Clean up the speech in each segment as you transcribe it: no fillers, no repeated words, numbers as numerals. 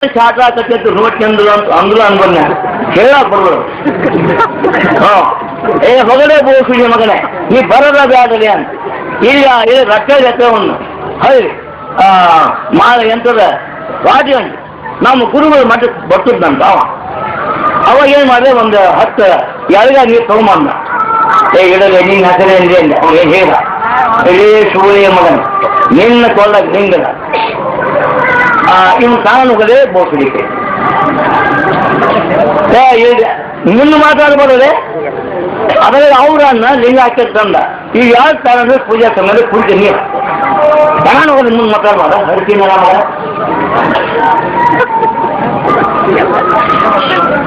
ಶಾಟ ಆಕತ್ತೆ ನೋಡ್ತಿ ಅಂದ್ರು ಅನ್ಬನ್ನ ಹೇಳಕ್ ಬರ್ಬೋದು. ಏ ಹೊಗಡೆ ಬೋಸುಡಿ ಮಗನೇ ನೀ ಬರದ ಬ್ಯಾಡಲಿ ಅಂತ ಈಗ ಇದು ರೊಕ್ಕ ಒಂದು ಹೌದು ಮಾಡ ಎಂತದ ರಾಜ ನಮ್ಮ ಗುರುಗಳು ಮಠಕ್ಕೆ ಬರ್ತಿದ್ದಂತ ಅವಾಗ ಏನ್ ಮಾಡಿದೆ ಒಂದು 10 ಎಳಗ ನೀರು ತಗೊಂಬಂದ. ಏ ಇಡಲೆ ನಿನ್ನ ಹೆಸರೇ ಅಂದ ಅವ ಏನ್ ಹೇಳ ಇಡೀ ಸೂರ್ಯ ಮಗನ ನಿನ್ನ ಕೊಳ್ಳಕ್ ನಿಂಗದ ಇವನು ಕಾಣುವುದೇ ಬೋಸಡಿಕೆ ನಿನ್ನ ಮಾತಾಡ್ಬೋದೇ ಅದರಲ್ಲಿ ಅವ್ರನ್ನ ಲಿಂಗ ಹಾಕಿದ್ ತಂದ ಈಗ ಯಾವ ಕಾರಣ ಪೂಜಾ ಸಮಯದಲ್ಲಿ ಪೂಜೆ ನೀರು ಕಾಣುವುದು ಮುಂದೆ ಮಾತಾಡ್ಬಾರ ಹರಿತೀನಿ ಅವಾಗ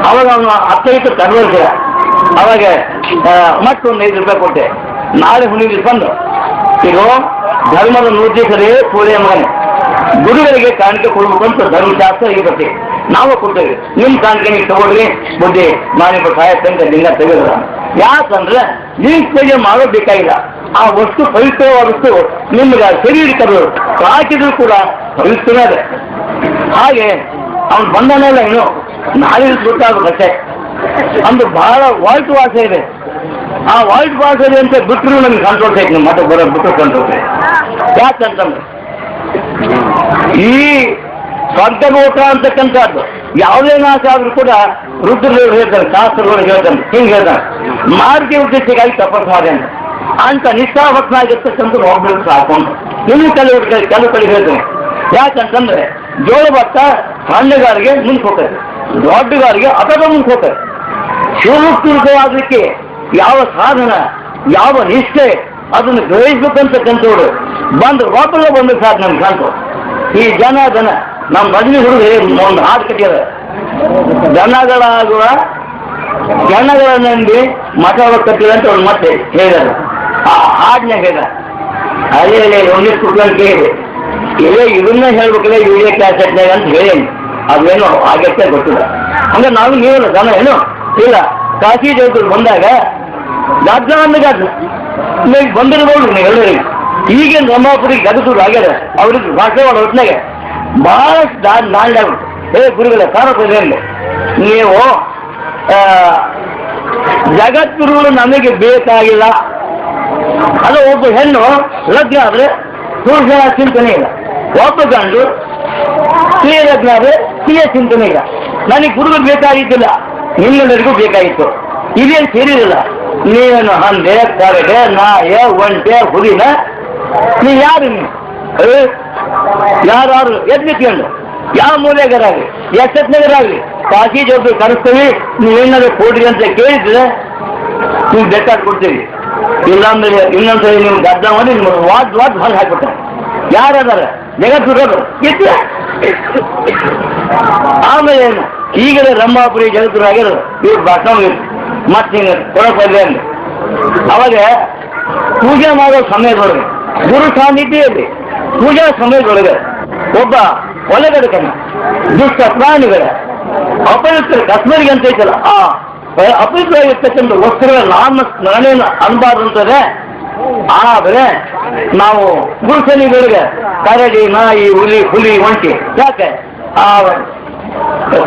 ಅವನು 15 ಕನ್ವರ್ಸಿದ ಅವಾಗ ಮತ್ತೊಂದು 5 ರೂಪಾಯಿ ಕೊಟ್ಟೆ. ನಾಳೆ ಹುಣ್ಣಿಗೆ ಬಂದು ಈಗ ಧರ್ಮದ ನೋಟಿಸರೇ ಪೂಜೆ ಮಗನೆ ಗುರುಗಳಿಗೆ ಕಾಣಿಕೆ ಕೊಡ್ಬೇಕು ಅಂತ ಧರ್ಮಶಾಸ್ತ್ರ ಇರುತ್ತೆ. ನಾವು ಕೊಡ್ತೇವೆ ನಿಮ್ಮ ಕಾಣಿಕೆ ನೀವು ತಗೊಳ್ರಿ ಬುದ್ಧಿ ನಾನಿಬ್ಬ ಸಾಯತ್ತೆ ಅಂತ ಲಿಂಗ ತೆಗೆದ. ಯಾಕಂದ್ರೆ ನೀವು ಪೂಜೆ ಮಾಡೋದು ಬೇಕಾಗಿಲ್ಲ. ಆ ವಸ್ತು ಪವಿತ್ರವಾದಷ್ಟು ನಿಮ್ಗೆ ಶರೀರ ತರೋದು ಹಾಕಿದ್ರು ಕೂಡ ಪವಿತ್ರನೇ ಅದೇ. ಹಾಗೆ ಅವ್ನು ಬಂದನೆಲ್ಲ ಇನ್ನು ನಾಳೆ ಗೊತ್ತಾಗಬೇಕಷ್ಟೇ. ಅಂದು ಬಹಳ ವಾಯ್ಟ್ ವಾಸ ಇದೆ. ಆ ವಾಯ್ಟ್ ವಾಸ ಇದೆ ಅಂತ ಬಿಟ್ಟರು ನಮ್ಗೆ ಕಂಟ್ರೋಲ್ ಐತೆ. ನಿಮ್ಮ ಮಠಕ್ಕೆ ಬರೋದು ಬಿಟ್ಟರು ಕಂಟ್ರೋಲ್. ಯಾಕಂತಂದ್ರೆ ಈ ಸ್ವರ್ಗಮೋಟ ಅಂತಕ್ಕಂಥದ್ದು ಯಾವುದೇ ನಾಶ ಆದ್ರೂ ಕೂಡ ರುದ್ರಗಳು ಹೇಳ್ತಾರೆ, ಶಾಸ್ತ್ರಗಳು ಹೇಳ್ತಾರೆ, ಹಿಂಗೆ ಹೇಳ್ತಾರೆ ಮಾರ್ಗ ಉದ್ದೇಶಕ್ಕಾಗಿ ತಪಸ್ಸು ಮಾಡಿ ಅಂತ ನಿಷ್ಠಾಭಕ್ತನಾಗಿರ್ತಕ್ಕಂಥ ಒಬ್ಬರು ಸಾಕೊಂಡು ಇನ್ನು ಕೆಲವು ಕಡೆ ಹೇಳ್ತೇನೆ. ಯಾಕಂತಂದ್ರೆ ಜೋಳ ಭತ್ತ ಸಣ್ಣಗಾರಿಗೆ ಮುಂದೆ ಹೋಗ್ತದೆ, ದೊಡ್ಡಗಾರಿಗೆ ಅಥವಾ ಮುಂದೆ ಹೋಗ್ತದೆ. ಶಿವಮುಕ್ತವಾಗಲಿಕ್ಕೆ ಯಾವ ಸಾಧನ ಯಾವ ನಿಷ್ಠೆ ಅದನ್ನು ಗ್ರಹಿಸ್ಬೇಕಂತಕ್ಕಂಥವ್ರು ಬಂದು ಒಬ್ಬರ ಬಂದು ಸಾಕು ನಮ್ಗೆ ಕಾಣ್ತು. ಈ ಜನ ನಮ್ಮ ಮದುವೆ ಹುಡುಗ ಒಂದು ಹಾಡು ಕಟ್ಟಿಯದ ಜನಗಳ ನಂಬಿ ಮಠ ಕಟ್ಟಿದ ಅಂತ ಅವ್ರು ಮತ್ತೆ ಹೇಳಿದರು. ಆ ಹಾಡ್ನಾಗ ಹೇಳ ಅದೇ ಒಂದಿಷ್ಟು ಕುಟ್ಕೊಂಡು ಕೇಳಿದೆ ಇಲ್ಲೇ ಇದನ್ನ ಹೇಳ್ಬೇಕಲ್ಲ ವಿಡಿಯೋ ಕ್ಯಾಸೆಟ್ನಾಗ ಅಂತ ಹೇಳೇನಿ. ಅದೇನೋ ಆಗತ್ತೆ ಗೊತ್ತಿಲ್ಲ. ಹಂಗ ನಾವು ನೀವಲ್ಲ ಜನ ಏನು ಇಲ್ಲ. ಕಾಶಿ ದೇವತರು ಬಂದಾಗ ಗದ್ದ ಅಂದ್ರೆ ಗದ್ದ ನೀವು ಬಂದಿರ್ಬೋದು ನೀವು ಎಲ್ಲರಿಗೆ. ಈಗೇನು ರಂಭಾಪುರಿಗೆ ಗದಸೂರು ಆಗ್ಯಾರ ಅವ್ರಿಗೆ ಭಾಷೆ ಮಾಡೋ ಹೊತ್ತಿನಾಗ ಬಹಳಷ್ಟು ನಾಲ್ಡಾಗ್ಬಿಟ್ಟು ಗುರುಗಳ ಸಾರಪದಲ್ಲಿ ನೀವು ಜಗದ್ಗುರುಗಳು ನಮಗೆ ಬೇಕಾಗಿಲ್ಲ. ಅದು ಒಬ್ಬ ಹೆಣ್ಣು ಲಗ್ನ ಆದ್ರೆ ಪುರುಷನ ಚಿಂತನೆ ಇಲ್ಲ, ಒಬ್ಬ ಗಂಡು ಸ್ತ್ರೀಯ ಲಗ್ನ ಆದ್ರೆ ಸ್ತ್ರೀಯ ಚಿಂತನೆ ಇಲ್ಲ. ನನಗೆ ಗುರುಗಳು ಬೇಕಾಗಿದ್ದಿಲ್ಲ, ನಿಮ್ಮೆಲ್ಲರಿಗೂ ಬೇಕಾಗಿತ್ತು. ಇದೇನು ಸೇರಿರಲಿಲ್ಲ. ನೀವೇನು ಹಂದೆ ಕರಡೆ ನಾಯ ಒಂಟೆ ಹುರಿನ ನೀ ಯಾರು ನೀವು ಯಾರು ಎದ್ನಿತ್ಕೊಂಡು ಯಾವ ಮೂಲೆಗಾರಾಗಲಿ ಎಷ್ಟೆತ್ನಾಗರಾಗಲಿ ಕಾಶಿ ಜೋಬ್ರು ಕರೆಸ್ತೀವಿ, ನೀವೇನಾದ್ರು ಕೊಡ್ರಿ ಅಂತ ಕೇಳಿದ್ರೆ ನೀವು ಬೇಕಾಗಿ ಕೊಡ್ತೀವಿ. ಇಲ್ಲಾಂದ್ರೆ ಇನ್ನೊಂದ್ಸರಿ ನೀವು ಗದ್ದ ಮಾಡಿ ನಿಮ್ಮ ವಾದ್ ಹೊರಗೆ ಹಾಕ್ಬಿಡ್ತಾರೆ. ಯಾರದಾರ ಜಗದ್ಗುರು ಇತ್ತು. ಆಮೇಲೆ ಏನು ಈಗಲೇ ರಂಭಾಪುರಿ ಜಗದ್ಗುರು ಆಗಿರೋದು ಇವ್ರು ಭಾಷಣ ಮತ್ತೆ ಕೊಡಪಲ್ಲೆ ಅಂದ. ಅವಾಗ ಪೂಜೆ ಮಾಡೋ ಸಮಯದೊಳಗೆ ಗುರು ಸಾನ್ನಿಧ್ಯದಲ್ಲಿ ಪೂಜಾ ಸಮಯದೊಳಗೆ ಒಬ್ಬ ಒಲೆಗಡಕನ ದುಷ್ಟ ಪ್ರಾಣಿಗಳ ಅಪವಿತ್ರ ಕಸ್ಮರಿಗೆ ಅಂತ ಐತಲ್ಲ ಆ ಅಪವಿತ್ರವಾಗಿರ್ತಕ್ಕಂಥ ವಸ್ತುಗಳ ನಾನೇನು ಅನ್ಬಾರ್ದು ಅಂತದೆ. ಆದರೆ ನಾವು ಗುರುಸನಿಗಳಿಗೆ ಕರಡಿ ನಾಯಿ ಹುಲಿ ಒಂಟಿ ಯಾಕೆ ಆ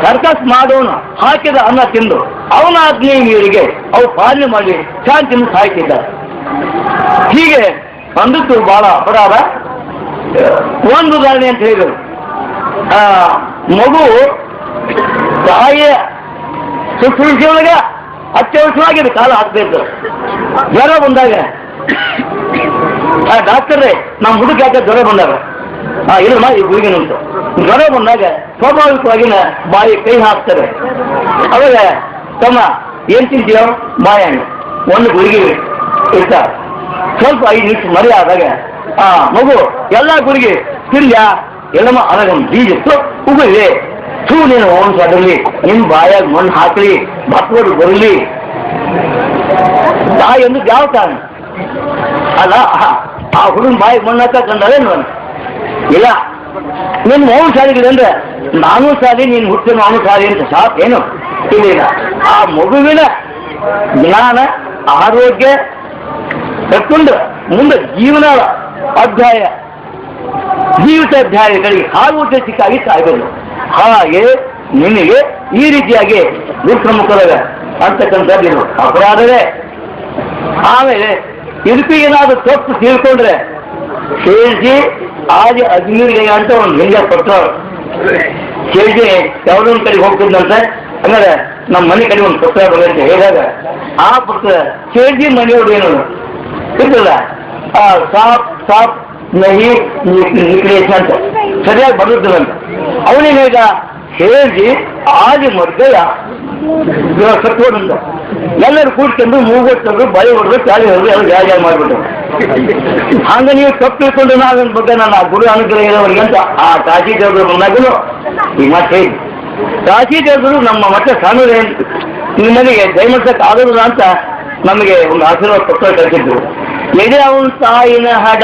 ಸರ್ಕಸ್ ಮಾಡೋನು ಹಾಕಿದ ಅನ್ನ ತಿಂದು ಅವನ ಆಜ್ಞೆ ಮೀರಿಗೆ ಅವು ಪಾಲನೆ ಮಾಡಿ ಶಾಂತಿಯನ್ನು ಸಾಯ್ತಿದ್ದಾರೆ. ಹೀಗೆ ಬಂದದ್ದು ಬಹಳ ಅಪರಾಧ. ಒಂದು ಉದಾಹರಣೆ ಅಂತ ಹೇಳಿದರು. ಮಗು ತಾಯಿಯ ಶುಶ್ರೂಷೆಯೊಳಗೆ ಅತ್ಯವಶ್ಯವಾಗಿದೆ ಕಾಲ ಹಾಕ್ಬೇಕು. ಜ್ವರ ಬಂದಾಗ ಡಾಕ್ಟರೇ ನಮ್ಮ ಹುಡುಗ ಯಾಕೆ ಜ್ವರ ಬಂದಾಗ ಇಲ್ಲಮ್ಮ ಈ ಗುಳಿಗೆನುಂಟು. ಜ್ವರ ಬಂದಾಗ ಸ್ವಾಭಾವಿಕವಾಗಿನ ಬಾಯಿ ಕೈ ಹಾಕ್ತಾರೆ. ಅವಾಗ ತಮ್ಮ ಏನ್ ತಿಂತೀಯೋ ಬಾಯಣ್ಣ ಒಂದು ಗುಳಿಗೆ ಇರ್ತಾರೆ. ಸ್ವಲ್ಪ 5 ನಿಮಿಷ ಮರಿ ಆದಾಗ ಮಗು ಎಲ್ಲ ಗುಳಿಗೆ ತಿರ್ಯ ಎಲ್ಲಮ್ಮ ಅದಾಗ ಬೀಜ ಉಗುವೆ ಥೂ ನೀನು ಓನ್ಸಲ್ಲಿ ನಿಮ್ ಬಾಯಾಗ ಮಣ್ಣು ಹಾಕಲಿ ಮಕ್ಕಳು ಬರಲಿ ತಾಯಿ ಎಂದು ಯಾವ ಕಾರಣ ಅಲ್ಲ. ಆ ಹುಡುಗನ ಬಾಯಿಗೆ ಮಣ್ಣು ಹಾಕ ಕಂಡೇನು ಇಲ್ಲ. ನಿನ್ ಮೌನ ಶಾಲೆಗಿದೆ ಅಂದ್ರೆ ನಾನು ಶಾಲೆ ನೀನು ಹುಟ್ಟಿದ ಅವನು ಶಾಲೆ ಅಂತ ಸಾಕು ಏನು ಇಲ್ಲ. ಆ ಮಗುವಿನ ಜ್ಞಾನ ಆರೋಗ್ಯ ತಕ್ಕೊಂಡು ಮುಂದೆ ಜೀವನ ಅಧ್ಯಾಯ ಜೀವಿತ ಅಧ್ಯಾಯಗಳಿಗೆ ಹಾಗೂ ಉದ್ದೇಶಕ್ಕಾಗಿ ಸಾಯ್ಬೋದು. ಹಾಗೆ ನಿನಗೆ ಈ ರೀತಿಯಾಗಿ ದುಷ್ಪ್ರಮುಖರಾಗ ಅಂತಕ್ಕಂಥದ್ದು ಇದು ಅಪರಾಧವೇ. ಆಮೇಲೆ ಇದಕ್ಕೂ ಏನಾದರೂ ತಪ್ಪು ತಿಳ್ಕೊಂಡ್ರೆ ಸೇರಿಸಿ ಆಜ ಅಜ್ಮೀರ್ಗೆ ಅಂತ ಒಂದು ಹಿಂಗೆ ಕೊಟ್ಟರು. ಸೇರಿಸಿ ಯಾವುದೊಂದು ಕಡೆಗೆ ಹೋಗ್ತಿದ್ದಂತೆ, ಅಂದ್ರೆ ನಮ್ಮ ಮನೆ ಕಡೆ ಒಂದು ಪುಸ್ತಕ ಬರುತ್ತೆ ಹೇಳಿದಾಗ ಆ ಪುಸ್ತಕ ಸೇರಿಸಿ ಮನೆಯವ್ರು ಏನು ಇರ್ತಲ್ಲ ಸಾಪ್ ಸಾಪ್ ನಹಿ ನಿಕ್ಲೇಶ ಅಂತ ಸರಿಯಾಗಿ ಬರುತ್ತದಂತ. ಅವನೇನು ಹೇಗ ಸೇರಿಸಿ ಆಜ ಮರ್ಗಯ ಸತ್ವದಂತ ಎಲ್ಲರೂ ಕೂಡ್ಕೊಂಡು ಮೂಗೊಟ್ಟರು ಬಳಿ ಹೊಡೆದು ಚಾಳಿ ಹೊಡೆದು ಎಲ್ಲ ಜಾಯ ಮಾಡಿಬಿಟ್ಟು ಹಂಗ ನೀವು ತಪ್ಪು ತಿಳ್ಕೊಂಡು ನಾವೊಂದು ಬಗ್ಗೆ ನಾನು ಆ ಗುರು ಅನುಗ್ರಹ ಇರೋವರಿಗೆ ಅಂತ ಆ ಕಾಶಿ ದೇವರು ಬಂದಾಗಲೂ ಈ ಮಠ ಹೇಳಿ ಕಾಶಿ ದೇವರು ನಮ್ಮ ಮಠ ಸಣ್ಣದೇ ನಿಮ್ಮನಿಗೆ ದಯಮಟ್ಟಕ್ಕೆ ಆಗೋದಿಲ್ಲ ಅಂತ ನಮಗೆ ಒಂದು ಆಶೀರ್ವಾದ ಪತ್ರ ಕಳಿಸಿದ್ರು. ಎದೆ ಅವನ ತಾಯಿನ ಹಾಡ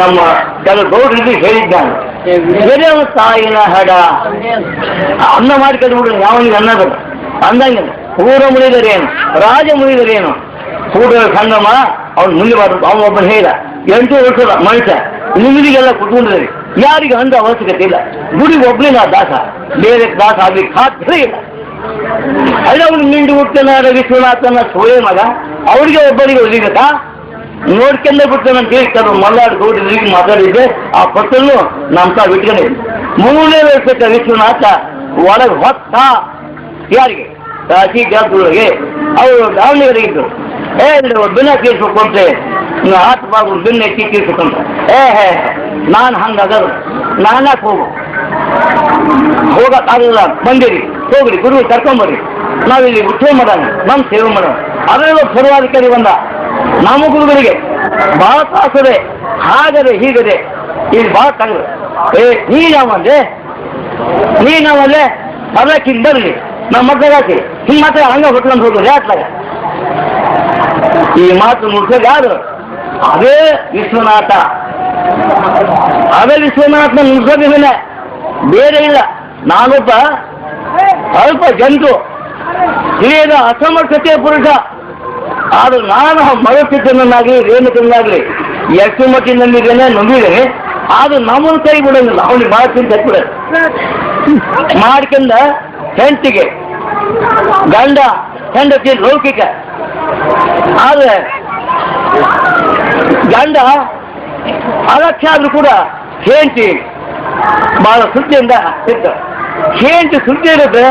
ನಮ್ಮ ಕೆಲವು ಗೌಡ್ರಿಗೆ ಹೇಳಿದ್ದಾನೆ. ಎದೆ ಅವನ ತಾಯಿನ ಹಾಡ ಅನ್ನ ಮಾಡಿ ಕಟ್ಬಿಡ್ರಿ ಯಾವನಿಗೆ ಅನ್ನೋದಲ್ಲ ಅಂದಂಗಿಲ್ಲ. ಪೂರ ಮುನಿದರೇನು ರಾಜ ಮುನಿದರೇನು ಪೂರ ಸಂಗಮ ಅವ್ನು ಮುಂದೆಬಾರ್ದು. ಅವನೊಬ್ಬನು ಹೇಳ 8 ವರ್ಷದ ಮನುಷ್ಯ ನಿಮ್ಮದಿಗೆಲ್ಲ ಕುತ್ಕೊಂಡಿದ್ದಾರೆ, ಯಾರಿಗೆ ಅಂದ ಅವಶ್ಯಕತೆ ಇಲ್ಲ. ಗುಡಿಗೆ ಒಬ್ಬನೇ ನಾ ದಾಸ, ಬೇರೆ ದಾಸ ಆಗ್ಲಿಕ್ಕೆ ಸಾಧ್ಯ ಇಲ್ಲ. ಅಲ್ಲ ಅವನು ನಿಂಡು ಹುಟ್ಟನಾದ ವಿಶ್ವನಾಥನ ಸೋಳೆ ಮಗ ಅವರಿಗೆ ಒಬ್ಬರಿಗೆ ಒಲಿಬೇಕಾ ನೋಡ್ಕೊಂಡೇ ಬಿಡ್ತಾನಂತ ಹೇಳ್ತಾರೆ. ಮಲ್ಲಾಡ್ ಗೌಡರಿಗೆ ಮಾತಾಡಿದ್ದೆ ಆ ಪತ್ರನ್ನು ನಮ್ಮ ಬಿಟ್ಕೊಂಡೆ 3ನೇ ವರ್ಷಕ್ಕ ವಿಶ್ವನಾಥ ಒಳಗೆ ಹೊತ್ತ ಯಾರಿಗೆ ಕಾಶಿ ಜಾತ್ರೆಗೆ ಅವರು ದಾವಣಗೆರೆಗಿದ್ರು. ಬಿನ್ನ ತೀರ್ಸ್ಕೊಂಡ್ರೆ ನೀವು ಹಾತ್ ಬಾಗು ಬಿನ್ನ ಎತ್ತಿ ತೀರ್ಸ್ಕೊಂಡ್ರೆ ನಾನು ಹಂಗಾಗದು ನಾನಾಕ್ ಹೋಗಕ್ಕಾಗಲ್ಲ ಬಂದಿರಿ ಹೋಗ್ರಿ ಗುರು ಕರ್ಕೊಂಬರ್ರಿ ನಾವಿಲ್ಲಿ ಉತ್ಸವ ಮಾಡೋಣ ನಮ್ಮ ಸೇವೆ ಮಾಡೋಣ. ಅದರಲ್ಲೂ ಸರ್ವಾಧಿಕಾರಿ ಬಂದ ನಮ್ಮ ಗುರುಗಳಿಗೆ ಬಹಳ ತ್ರಾಸದೆ ಹಾಗದೆ ಹೀಗದೆ ಇಲ್ಲಿ ಬಹಳ ತಗದು ನೀನವಲ್ಲೇ ಅದಕ್ಕಿಂತ ಬರಲಿ ನಮ್ಮ ಮಕ್ಕಳಾಕಿ ಹಿಂಗೆ ಮಾತ್ರ ಹಂಗ ಹೊಟ್ಕೊಂಡು ಹೋಗೋದು ಯಾತ್ಲಾಗ ಈ ಮಾತು ಮುಡ್ಸೋದು ಯಾರು? ಅದೇ ವಿಶ್ವನಾಥ. ಅದೇ ವಿಶ್ವನಾಥನ ಮುಡ್ಸೋದಿಲ್ಲ, ಬೇರೆ ಇಲ್ಲ. ನಾನೊಬ್ಬ ಅಲ್ಪ ಜಂತು ತಿಳಿಯದ ಅಸಮರ್ಥತೆಯ ಪುರುಷ. ಆದ್ರೆ ನಾನು ಮಗಸ್ಥಿತನಾಗಲಿ ರೇಣುಕನಾಗಲಿ ಎಷ್ಟು ಮಟ್ಟಿನಲ್ಲಿದ್ದೇನೆ ನಂಬಿದ್ದೇನೆ. ಆದ್ರೆ ನಮ್ಮನ್ನು ಕೈ ಬಿಡೋಂಗಿಲ್ಲ, ಅವನಿಗೆ ಭಾಳ ಚಿಂತೆ ಬಿಡ ಮಾಡ್ಕೊಂಡ ಹೆಂಡತಿಗೆ ಗಂಡ ಹೆಂಡತಿ ಲೌಕಿಕ. ಆದ್ರೆ ಗಂಡ ಅಲಕ್ಷ್ಯ ಆದ್ರೂ ಕೂಡ ಹೆಂಡತಿ ಬಹಳ ಸುದ್ದಿಯಿಂದ ಇರ್ತ. ಹೆಂಡತಿ ಸುದ್ದಿ ಇರುತ್ತೆ,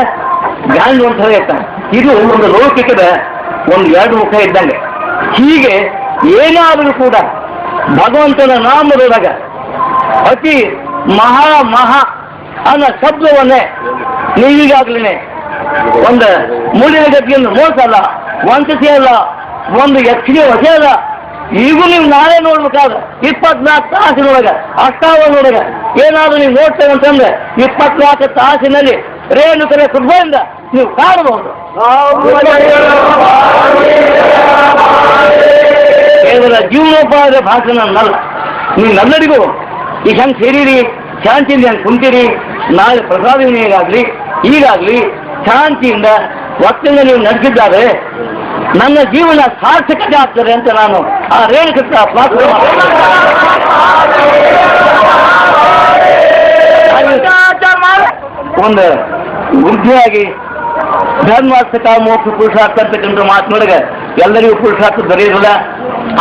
ಗಂಡ ಒಂಥರ ಇರ್ತಾನೆ. ಇದು ಒಂದು ಲೌಕಿಕದ ಒಂದು 2 ಮುಖ ಇದ್ದಂಗೆ. ಹೀಗೆ ಏನಾದರೂ ಕೂಡ ಭಗವಂತನ ನಾಮದೊಳಗ ಅತಿ ಮಹಾ ಅನ್ನೋ ಶಬ್ದವನ್ನೇ ನೀವೀಗಾಗ್ಲೇ ಒಂದು ಮೂಲಿನ ಗತಿಯನ್ನು ಮೋಸ ಅಲ್ಲ, ವಂಚನೆ ಅಲ್ಲ, ಒಂದು ಯಕ್ಷಿಗೆ ವಶೆ ಅಲ್ಲ. ಈಗೂ ನೀವು ನಾಳೆ ನೋಡ್ಬೇಕಾದ್ರೆ 24 ತಾಸಿನೊಳಗೆ ಅಷ್ಟಾವನೊಳಗೆ ಏನಾದರೂ ನೀವು ನೋಡ್ತೇವೆ ಅಂತಂದ್ರೆ 24 ತಾಸಿನಲ್ಲಿ ರೇಣುಕರ ಕೃಪೆಯಿಂದ ನೀವು ಕಾಣಬಹುದು. ಕೇವಲ ಜೀವನೋಪಾಯದ ಭಾಷಣ ಅನ್ನಲ್ಲ. ನೀವೆಲ್ಲರಿಗೂ ಈಗ ಹೆಂಗೆ ಸೇರಿರಿ, ಶಾಂತಿಯಿಂದ ಹೆಂಗೆ ಕುಂತೀರಿ, ನಾಳೆ ಪ್ರಸಾದ ವಿನಿಯೋಗಾಗಲಿ ಈಗಾಗಲಿ ಶಾಂತಿಯಿಂದ ಒಟ್ಟಿಂದ ನೀವು ನಡೆಸಿದ್ದಾರೆ ನನ್ನ ಜೀವನ ಸಾರ್ಥಕತೆ ಆಗ್ತದೆ ಅಂತ ನಾನು ಆ ರೇಣುಕೃಷ್ಣ ಪ್ರಾರ್ಥನೆ ಒಂದು ವೃದ್ಧಿಯಾಗಿ ಧರ್ಮಾರ್ಥ ಮೋಕ್ಷ ಪುರುಷಾರ್ಥ ಅಂತಕ್ಕಂಥ ಮಾತಿನೊಳಗೆ ಎಲ್ಲರಿಗೂ ಪುರುಷಾರ್ಥ ದೊರೆಯೋದಿಲ್ಲ.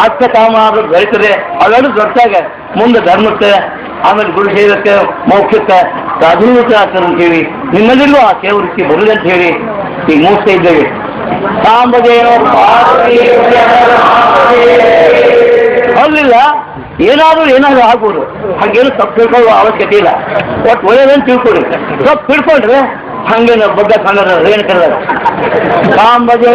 ಅರ್ಥ ಕಾಮ ಆದ್ರೂ ದೊರೀತದೆ. ಅವೆರಡು ದೊರೆತಾಗ ಮುಂದೆ ಧರ್ಮಕ್ಕೆ ಆಮೇಲೆ ಗುರು ಸೇವಕ್ಕೆ ಮೋಕ್ಷಕ್ಕೆ ಸಾಧುತ ಆಗ್ತದೆ ಅಂತೇಳಿ ನಿಮ್ಮೆಲ್ಲರಿಗೂ ಆ ಸೇವೃತ್ತಿ ಬರುದೆ ಅಂತ ಹೇಳಿ ಈಗ ಮುಗಿಸ್ತಾ ಇದ್ದೇವೆ. ಅಲ್ಲಿಲ್ಲ ಏನಾದರೂ ಆಗ್ಬೋದು. ಹಾಗೇನು ತಪ್ಪು ತಿಳ್ಕೊಳ್ಳುವ ಅವಶ್ಯಕತೆ ಇಲ್ಲ. ಒಟ್ಟು ಒಳ್ಳೆಯದನ್ನು ತಿಳ್ಕೊಳ್ಳಿ. ತಪ್ಪು ತಿಳ್ಕೊಂಡ್ರೆ ಹಂಗೇನು ಬದ್ಧ ಕನ್ನಡ ಏನು ಕನ್ನಡ ಕಾಂಬಜೆ